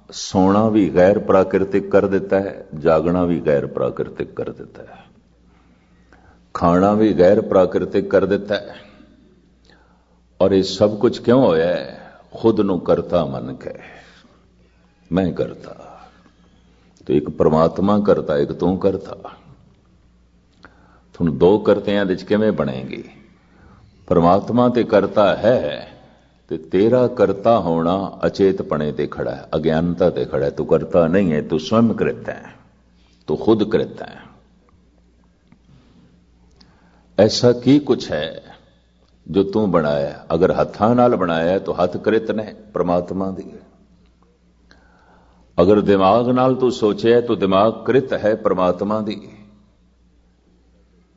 सोना भी गैर प्राकृतिक कर देता है, जागना भी गैर प्राकृतिक कर देता है, खाना भी गैर प्राकृतिक कर देता है। और ये सब कुछ क्यों होया है? खुद नू करता मन के, मैं करता। तो एक परमात्मा करता, एक तू करता। तुम दो करतियां दे किवें बनेगी? परमात्मा ते करता है ते तेरा करता होना अचेतपणे ते खड़ा है, अज्ञानता ते खड़ा है। तू करता नहीं है, तू स्वयं करता है, तू खुद करता है। ऐसा की कुछ है जो तू बनाया? अगर हत्थां नाल बनाया तो हथ कृत ने परमात्मा दी। अगर दिमाग नाल तू सोचे तो दिमाग कृत है परमात्मा दी।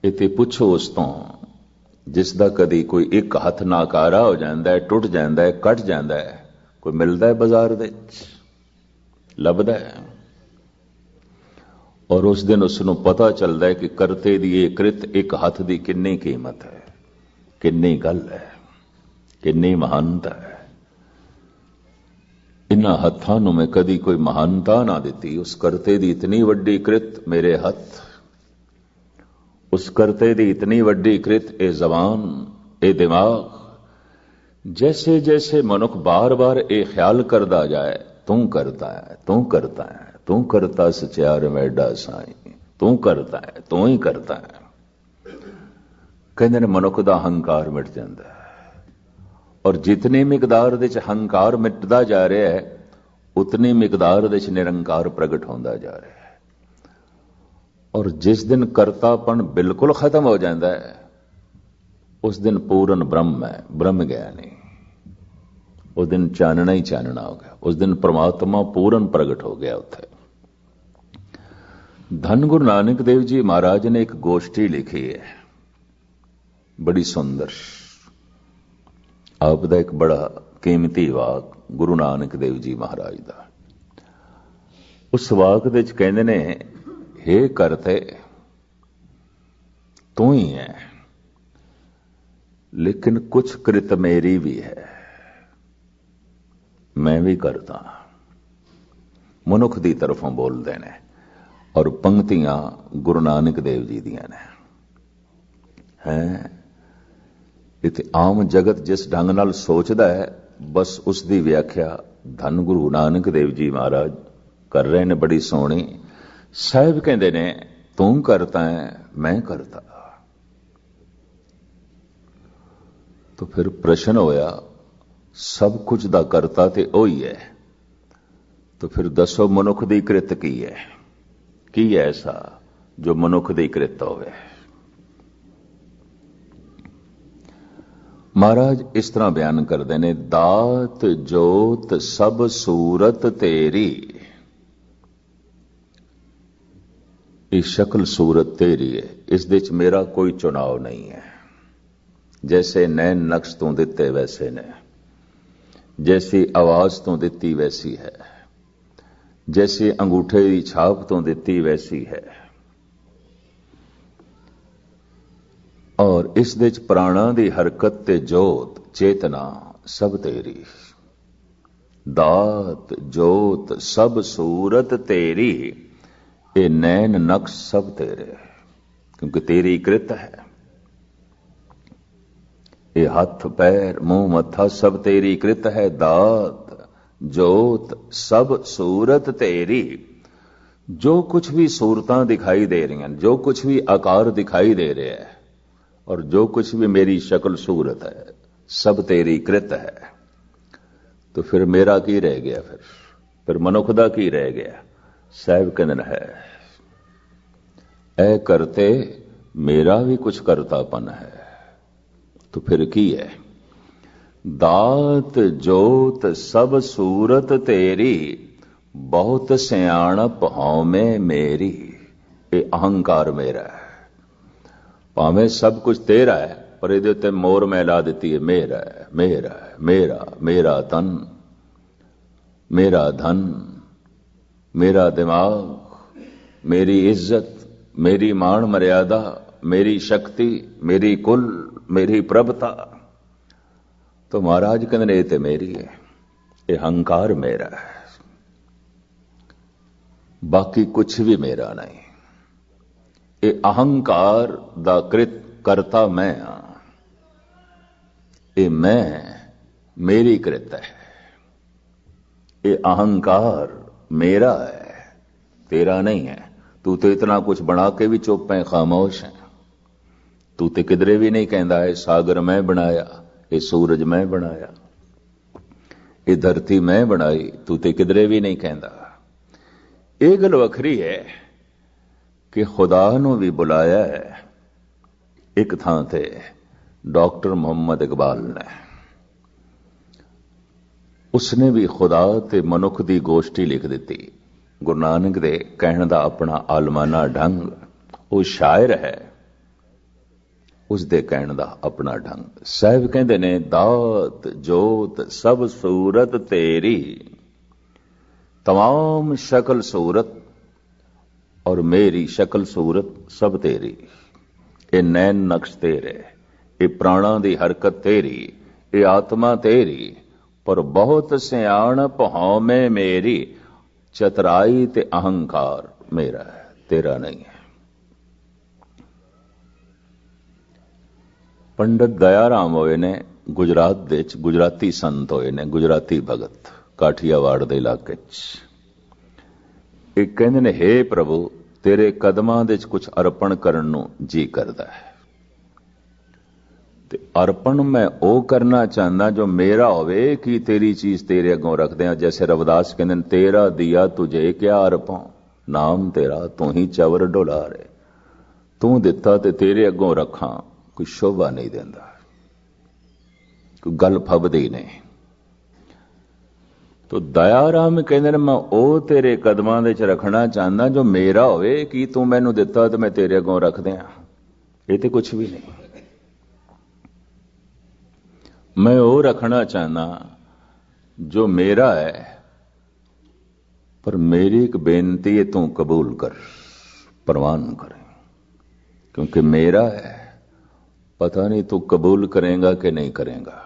इते पुछो उस तो जिसदा कदी कोई एक हथ नाकारा हो जाता है, टुट जाता है, कट जाता है। कोई मिलता है बाजार दे लभदा है, और उस दिन उसनों पता चलता है कि करते दी ये कृत एक हथ की किन्नी कीमत है, किन्नी गल है, किन्नी महानता है। इन्हां हत्थां नूं मैं कदी कोई महानता ना दिती। उस करते दी इतनी वड्डी कृत मेरे हथ, उस करते दी इतनी वड्डी कृत ए जबान, ए दिमाग। जैसे जैसे मनुख बार बार ए ख्याल करता जाए, तू करता है, तू करता है, तू करता सचियार मैडा साई, तू करता है, तू ही करता है। कहते ने मनुख दा हंकार मिट जाता है। और जितनी मिकदार दे च हंकार मिटदा जा रहा है, उतनी मिकदार दे च निरंकार प्रगट होंदा जा रहा है। और जिस दिन करतापन बिल्कुल खत्म हो जाता है, उस दिन पूर्ण ब्रह्म है, ब्रह्म ज्ञानी। उस दिन चानना ही चानना हो गया, उस दिन परमात्मा पूर्ण प्रगट हो गया। उथे धन गुरु नानक देव जी महाराज ने एक गोष्ठी लिखी है, बड़ी सुंदर। आपदा एक बड़ा कीमती वाक गुरु नानक देव जी महाराज दा। उस वाक दे च कहंदे ने, हे करते तू ही है, लेकिन कुछ कृत मेरी भी है, मैं भी करता। मनुख दी तरफों बोलते ने, और पंक्तियां गुरु नानक देव जी दियां ने। हैं इते आम जगत जिस ढंग नाल सोचदा है, बस उसकी व्याख्या धन गुरु नानक देव जी महाराज कर रहे ने, बड़ी सोहनी। साहिब कहते ने, तू करता है, मैं करता। तो फिर प्रश्न होया, सब कुछ दा करता ते ओही है, तो फिर दसो मनुख दी कृत की है? की है ऐसा जो मनुख दी कृत होवे? महाराज इस तरह बयान करते ने, दात जोत सब सूरत तेरी। ये शक्ल सूरत तेरी है, इस दे च मेरा कोई चुनाव नहीं है। जैसे नैन नक्श तू दिते वैसे ने, जैसी आवाज तू दिती वैसी है, जैसे अंगूठे की छाप तू दिती वैसी है। और इस दे च प्राणा दी हरकत ते जोत चेतना सब तेरी। दात जोत सब सूरत तेरी, ये नैन नक्श सब तेरे, क्योंकि तेरी कृत है। ये हाथ पैर मुंह मत्था सब तेरी कृत है। दात जोत सब सूरत तेरी। जो कुछ भी सूरतां दिखाई दे रही हैं, जो कुछ भी आकार दिखाई दे रहे हैं, और जो कुछ भी मेरी शक्ल सूरत है, सब तेरी कृत है। तो फिर मेरा की रह गया? फिर मनुख दा की रह गया? साहिब कहन है, ऐ करते मेरा भी कुछ करतापन है। तो फिर की है? दात जोत सब सूरत तेरी, बहुत सियाणप हौमे मेरी। ये अहंकार मेरा है। भावें सब कुछ तेरा है, पर ये उत्ते मोर मैला दी है, मेरा है, मेरा है, मेरा, मेरा तन, मेरा धन, मेरा दिमाग, मेरी इज्जत, मेरी मान मर्यादा, मेरी शक्ति, मेरी कुल, मेरी प्रभुता। तो महाराज कहते ये तो मेरी है, ये अहंकार मेरा है। बाकी कुछ भी मेरा नहीं। ये अहंकार दा कृत करता मैं हाँ, ये मैं मेरी कृत है। ये अहंकार मेरा है, तेरा नहीं है। तू तो इतना कुछ बना के भी चुप है, खामोश है। तू तो किधरे भी नहीं कहता है सागर मैं बनाया, ये सूरज मैं बनाया, ये धरती मैं बनाई, तू तो किधरे भी नहीं कहता। ये गल वखरी है कि खुदा नू भी बुलाया है एक थां ते डॉक्टर मुहम्मद इकबाल ने। उसने भी खुदा ते मनुख दी गोष्ठी लिख दी। गुरु नानक दे कहण दा अपना आलमाना ढंग, वो शायर है, उसदे कहण दा अपना ढंग। साहिब कहंदे ने दात जोत सब सूरत तेरी, तमाम शक्ल सूरत और मेरी शक्ल सूरत सब तेरी। ये नैन नक्श तेरे, ये प्राणा दी हरकत तेरी, ये आत्मा तेरी, पर बहुत सियाणप हौमे मेरी, चतराई ते अहंकार मेरा है, तेरा नहीं है। पंडित दयाराम होए ने गुजरात दे गुजराती संत होए ने, गुजराती भगत काठियावाड़ दे इलाके च। एक कहंदे ने हे प्रभु तेरे कदमां दे कुछ अर्पण करन नूं जी करदा है, ते अर्पण मैं ओ करना चाहना जो मेरा होवे कि तेरी चीज तेरे अगों रखदे आ। जैसे रविदास कहंदे ने तेरा दिया तुझे क्या अर्पों, नाम तेरा तू ही चवर डोला रे। तू दिता ते तेरे अगों रखां, कोई शोभा नहीं देंदा, कोई गल फबदी नहीं। तो दयाराम कहंदे ने मैं ओ तेरे कदमां दे च रखना चाहना जो मेरा होवे कि तू मैनू दिता ते मैं तेरे अगों रख दियां। ये ते कुछ भी नहीं। मैं वो रखना चाहना जो मेरा है, पर मेरी एक बेनती है तू कबूल कर, प्रवान कर, क्योंकि मेरा है, पता नहीं तू कबूल करेगा कि नहीं करेगा।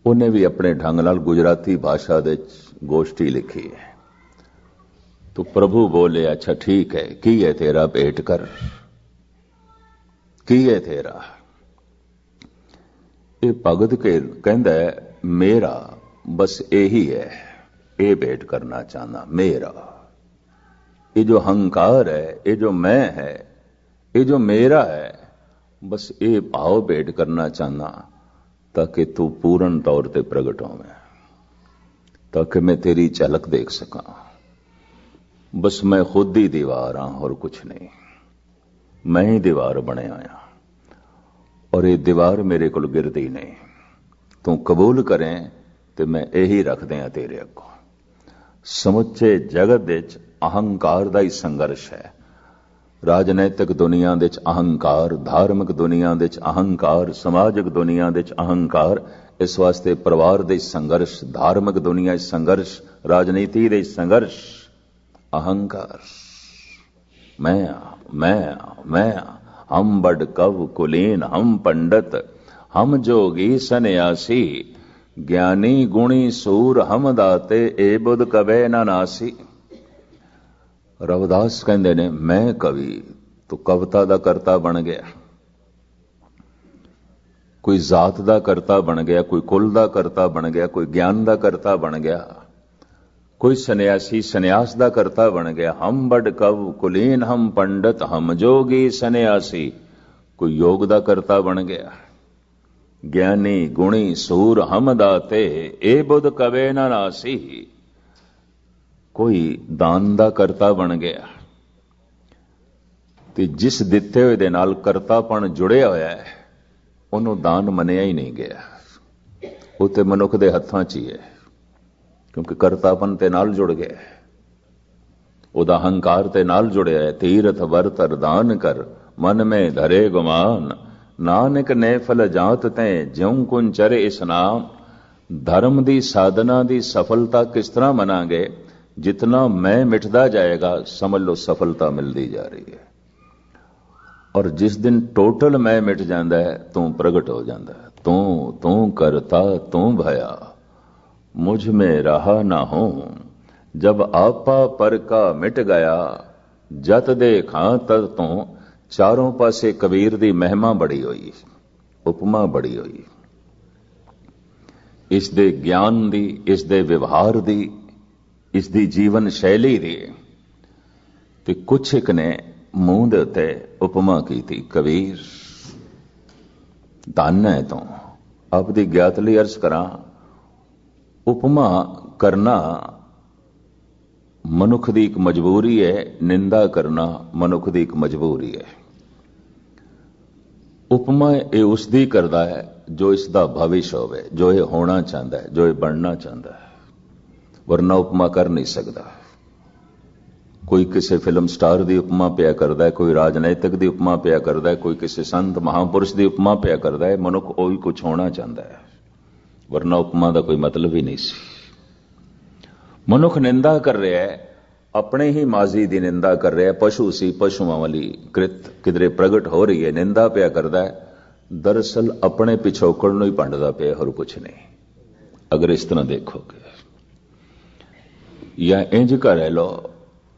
उन्हें भी अपने ढंग नाल गुजराती भाषा दे गोष्ठी लिखी है। तो प्रभु बोले अच्छा ठीक है, की है तेरा भेंट कर, की है तेरा। ये भगत के कहंदा है मेरा बस यही है, ये भेंट करना चाहना मेरा। ये जो अहंकार है, ये जो मैं है, ये जो मेरा है, बस ये भाव भेंट करना चाहना ताकि तू पूर्ण तौर पे प्रगट हो, मैं ताकि मैं तेरी झलक देख सका। बस मैं खुद ही दीवार हाँ और कुछ नहीं, मैं ही दीवार बने आया और ये दीवार मेरे को गिरदी नहीं। तू कबूल करें तो मैं यही रख दिया तेरे अगों। समुचे जगत विच अहंकार दा ही संघर्ष है। राजनैतिक दुनिया दे अहंकार, धार्मिक दुनिया दे अहंकार, समाजिक दुनिया दे अहंकार। इस वास्ते परिवार दे संघर्ष, धार्मिक दुनिया संघर्ष, राजनीति दे संघर्ष, अहंकार। मैं हम बड़ कव कुलीन, हम पंडित, हम जोगी सन्यासी, ज्ञानी गुणी सूर हम दाते, ए बुध कवे ना नासी। रविदास कहंदे ने मैं कवि, तो कविता दा करता बन गया, कोई जात दा करता बन गया, कोई कुल दा करता बन गया, कोई ज्ञान दा करता बन गया, कोई सन्यासी सन्यास दा करता बन गया। हम बड़ कव कुलीन, हम पंडित, हम जोगी सन्यासी, कोई योग दा करता बन गया। ज्ञानी गुणी सूर हम दाते, ए बुध कवे ना नासी, कोई दान दा करता बन गया। ते जिस दिते हुए दे नाल करतापन जुड़िया होया है, उन्होंने दान मनिया ही नहीं गया। वो ते मनुख दे हत्थां च ही है, क्योंकि करतापन ते नाल जुड़ गया है, उदा अहंकार ते नाल जुड़िया है। तीरथ वर्त दान कर, मन में धरे गुमान, नानक ने फल जात तैं ज्यों कुन चरे स्नान। धर्म दी साधना दी सफलता किस तरह मनांगे, जितना मैं मिटदा जाएगा समझ लो सफलता मिलती जा रही है। और जिस दिन टोटल मैं मिट जाता है, तू प्रगट हो जाता है। तू करता तू भया, मुझ में रहा ना हो, जब आपा पर का मिट गया, जत दे खां तद तो चारों पासे कबीर दी महिमा बड़ी हुई, उपमा बड़ी हुई। इस दे ज्ञान दी, इस दे व्यवहार दी, इस दी जीवन शैली दी। ते कुछ एक ने मूंह दे उत्ते उपमा की थी, कबीर धन है तू। आपदी ज्ञात लई अर्ज करा, उपमा करना मनुख दी एक मजबूरी है, निंदा करना मनुख दी एक मजबूरी है। उपमा ये उसदी करदा है जो इसदा भविष्य होवे, जो ये होना चाहता है, जो ये बनना चाहता है, वरना उपमा कर नहीं सकता। कोई किसी फिल्म स्टार दी उपमा पिया करदा है, कोई राजनीतिक दी उपमा पिया करदा है, कोई किसी संत महापुरुष दी उपमा पिया करदा है। मनुख ओही कुछ होना चाहता है, वरना उपमा का कोई मतलब ही नहीं सी। मनुख निंदा कर रहा है, अपने ही माजी की निंदा कर रहा है। पशु सी, पशुओं वाली कृत किधरे प्रगट हो रही है, निंदा पिया करता है। दरअसल अपने पिछोकड़ नूं ही भंडदा पिया, और कुछ नहीं। अगर इस तरह देखोगे, या इंज कर लो,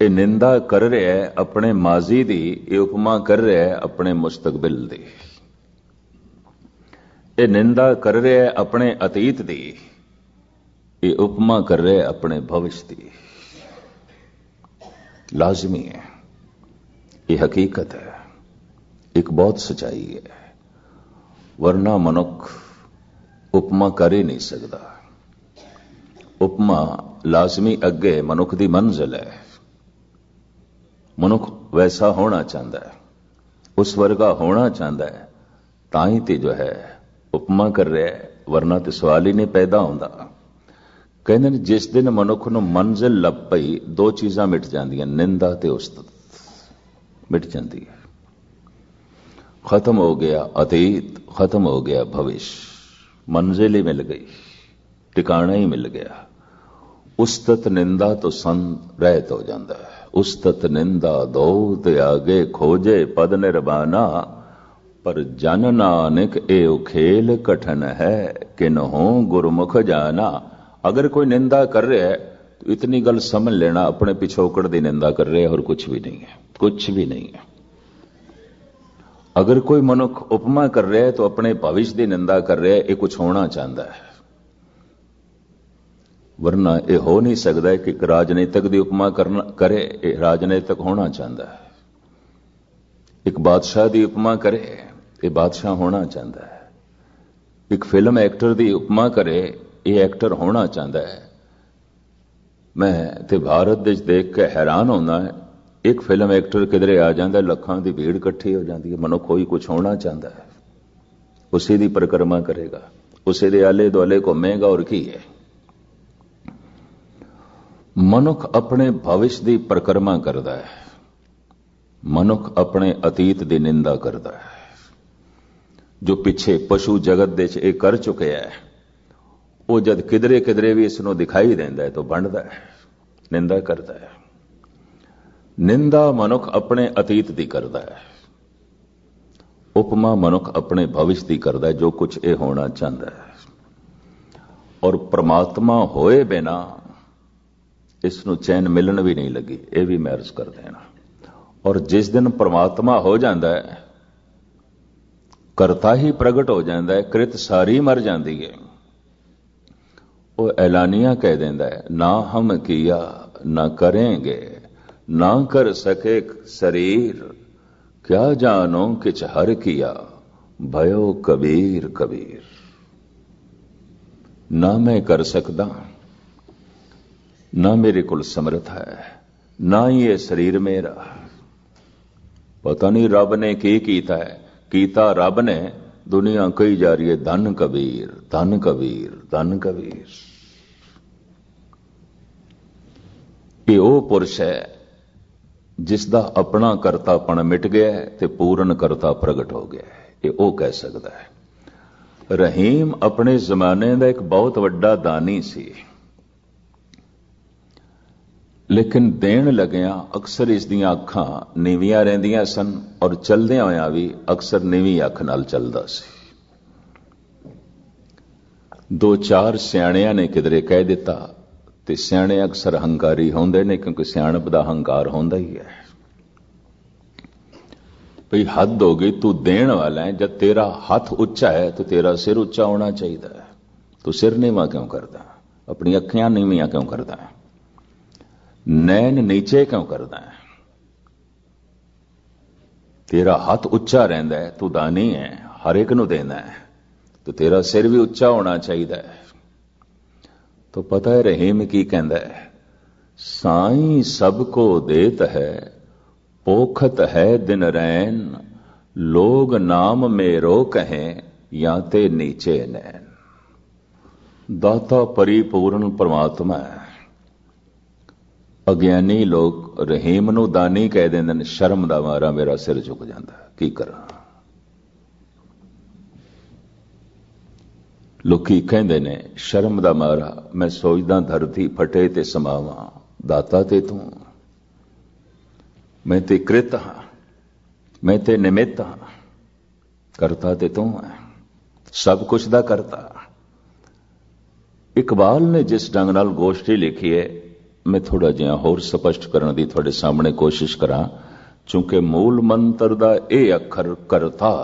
ये निंदा कर रहा है अपने माजी दी, ये उपमा कर रहा है अपने मुस्तकबिल दी। ये निंदा कर रहा है अपने अतीत दी, ये उपमा कर रहे अपने भविष्य की। लाजमी है, ये हकीकत है, एक बहुत सच्चाई है, वरना मनुख उपमा कर ही नहीं सकता। उपमा लाजमी अगे मनुख की मंजिल है। मनुख वैसा होना चाहता है, उस वर्गा होना चाहता है, ताई ते जो है उपमा कर रहा है, वरना तो सवाल ही नहीं पैदा होता। कहते जिस दिन मनुख नूं मंजिल लभ पई, दो चीज़ां मिट जांदियां, निंदा ते उस्तत मिट जाती है। खत्म हो गया अतीत, खत्म हो गया भविष्य, मंजिल ही मिल गई, ठिकाना ही मिल गया। उस्तत निंदा तो संत रहत हो जाता है। उस्तत निंदा दो ते आगे खोजे पद निर्वाणा, पर जन नानक एव खेल कठन है, किन्हों गुरमुख जाना। अगर कोई निंदा कर रहा है तो इतनी गल समझ लेना, अपने पिछोकड़ की निंदा कर रहे हैं और कुछ भी नहीं है, कुछ भी नहीं है। अगर कोई मनुख उपमा कर रहा है तो अपने भविष्य की निंदा कर रहा है, ये कुछ होना चाहता है, वरना ये हो नहीं सकता कि राजनीतिक की उपमा करना करे, ये राजनीतिक होना चाहता है। एक बादशाह की उपमा करे, ये बादशाह होना चाहता है। एक फिल्म एक्टर की उपमा करे, ये एक्टर होना चाहता है। मैं ते भारत देश देख के हैरान होना है, एक फिल्म एक्टर किधरे आ जाता है, लखां की भीड़ इकट्ठी हो जाती है। मनुख कोई कुछ होना चाहता है, उसी की परिक्रमा करेगा, उसी दे आले दुआले घूमेगा, और की है। मनुख अपने भविष्य की परिक्रमा करता है, मनुख अपने अतीत की निंदा करता है। जो पिछे पशु जगत दे ये कर चुके है, वो जद किधरे किधरे भी इसनों दिखाई देता है तो बनता है, निंदा करता है। निंदा मनुख अपने अतीत की करता है, उपमा मनुख अपने भविष्य की करता है, जो कुछ ये होना चाहता है। और परमात्मा होए बिना इसनों चैन मिलन भी नहीं लगी, ये भी मैं अर्ज कर देना। और जिस दिन परमात्मा हो जाता है, करता ही प्रगट हो जाता है, कृत सारी मर जाती है, वो ऐलानिया कह देता है, ना हम किया ना करेंगे, ना कर सके शरीर, क्या जानो किछ हर किया, भयो कबीर कबीर। ना मैं कर सकता, ना मेरे को समर्थ है, ना ही ये शरीर मेरा। पता नहीं रब ने की कीता है, कीता रब ने, दुनिया कही जा रही है धन कबीर धन कबीर धन कबीर। ये वो पुरुष है जिसका अपना करतापन मिट गया है ते पूर्ण करता प्रगट हो गया है, ये वो कह सकता है। रहीम अपने जमाने का एक बहुत वड्डा दानी सी, लेकिन देन लग्या अक्सर इसदियां अखां नीवियां रहिंदियां सन, और चलदियां होया भी अक्सर नीवी अख नाल चलदा सी। दो चार सियाणियां ने किधरे कह दिता ਤੇ ਸਿਆਣੇ ਅਕਸਰ ਹੰਕਾਰੀ ਹੁੰਦੇ ਨੇ, ਕਿਉਂਕਿ ਸਿਆਣਪ ਦਾ ਹੰਕਾਰ ਹੁੰਦਾ ਹੀ ਹੈ। ਭਈ ਹੱਦ ਹੋ ਗਈ, ਤੂੰ ਦੇਣ ਵਾਲਾ ਹੈ, ਜਦ ਤੇਰਾ ਹੱਥ ਉੱਚਾ ਹੈ तो तेरा सिर ਉੱਚਾ ਹੋਣਾ ਚਾਹੀਦਾ ਹੈ। ਤੂੰ ਸਿਰ ਨੀਵਾਂ ਕਿਉਂ ਕਰਦਾ? ਆਪਣੀ ਅੱਖਾਂ ਨੀਵੀਆਂ ਕਿਉਂ ਕਰਦਾ ਹੈ? ਨੈਣ ਨੀਚੇ ਕਿਉਂ ਕਰਦਾ ਹੈ? ਤੇਰਾ ਹੱਥ ਉੱਚਾ ਰਹਿੰਦਾ ਹੈ, ਤੂੰ ਦਾਨੀ ਹੈ, ਹਰ ਇੱਕ ਨੂੰ ਦੇਣਾ ਹੈ, तो तेरा सिर भी ਉੱਚਾ ਹੋਣਾ ਚਾਹੀਦਾ ਹੈ। तो पता है रहीम की कहता है, साईं सबको देत है, पोखत है दिन रैन, लोग नाम मेरो कहें, या ते नीचे नैन। दाता परिपूर्ण परमात्मा है। अज्ञानी लोग रहीम नूं दानी कह देंदे ने, शर्म दा मारा मेरा सिर झुक जांदा, की करा। लोकी कहंदे ने शर्म दा मारा मैं सोचदा धरती फटे ते समावां, दाता ते तू, मैं ते कृत हां, मैं ते निमित्त हां, करता ते तू है, सब कुछ दा करता। इकबाल ने जिस ढंग नाल गोष्ठी लिखी है, मैं थोड़ा जिहा होर स्पष्ट करने दी तुहाडे सामने कोशिश करा, चूंकि मूल मंत्र दा यह अखर करता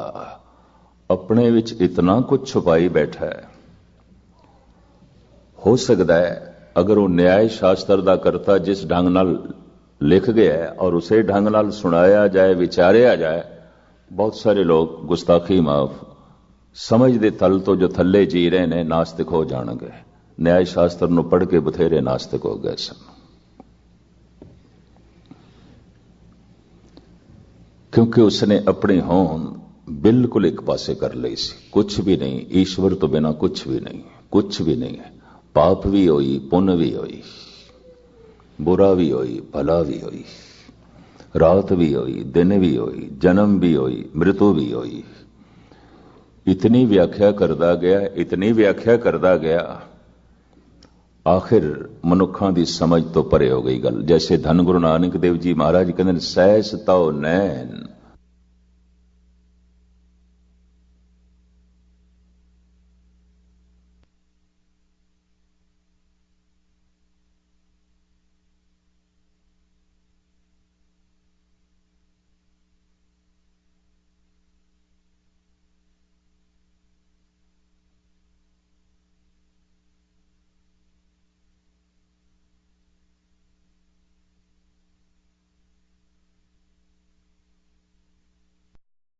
अपने विच इतना कुछ छुपाई बैठा है। हो सकता है अगर वो न्याय शास्त्र दा करता जिस ढंग नाल लिख गया है और उसे ढंग नाल सुनाया जाए, विचारिया जाए, बहुत सारे लोग गुस्ताखी माफ समझ दे तल तो जो थले जी रहे ने नास्तिक हो जाणगे। न्याय शास्त्र नूं पढ़ के बथेरे नास्तिक हो गए सन, क्योंकि उसने अपनी होंद बिल्कुल एक पासे कर ली सी। कुछ भी नहीं, ईश्वर तो बिना कुछ भी नहीं, कुछ भी नहीं है। पाप भी होई, पुण्य भी होई, बुरा भी होई, भला भी होई, रात भी होई, दिन भी होई, जन्म भी होई, मृत्यु भी होई। इतनी व्याख्या करदा गया, इतनी व्याख्या करदा गया, आखिर मनुखा की समझ तो परे हो गई गल। जैसे धन गुरु नानक देव जी महाराज कहते सहस तो नैन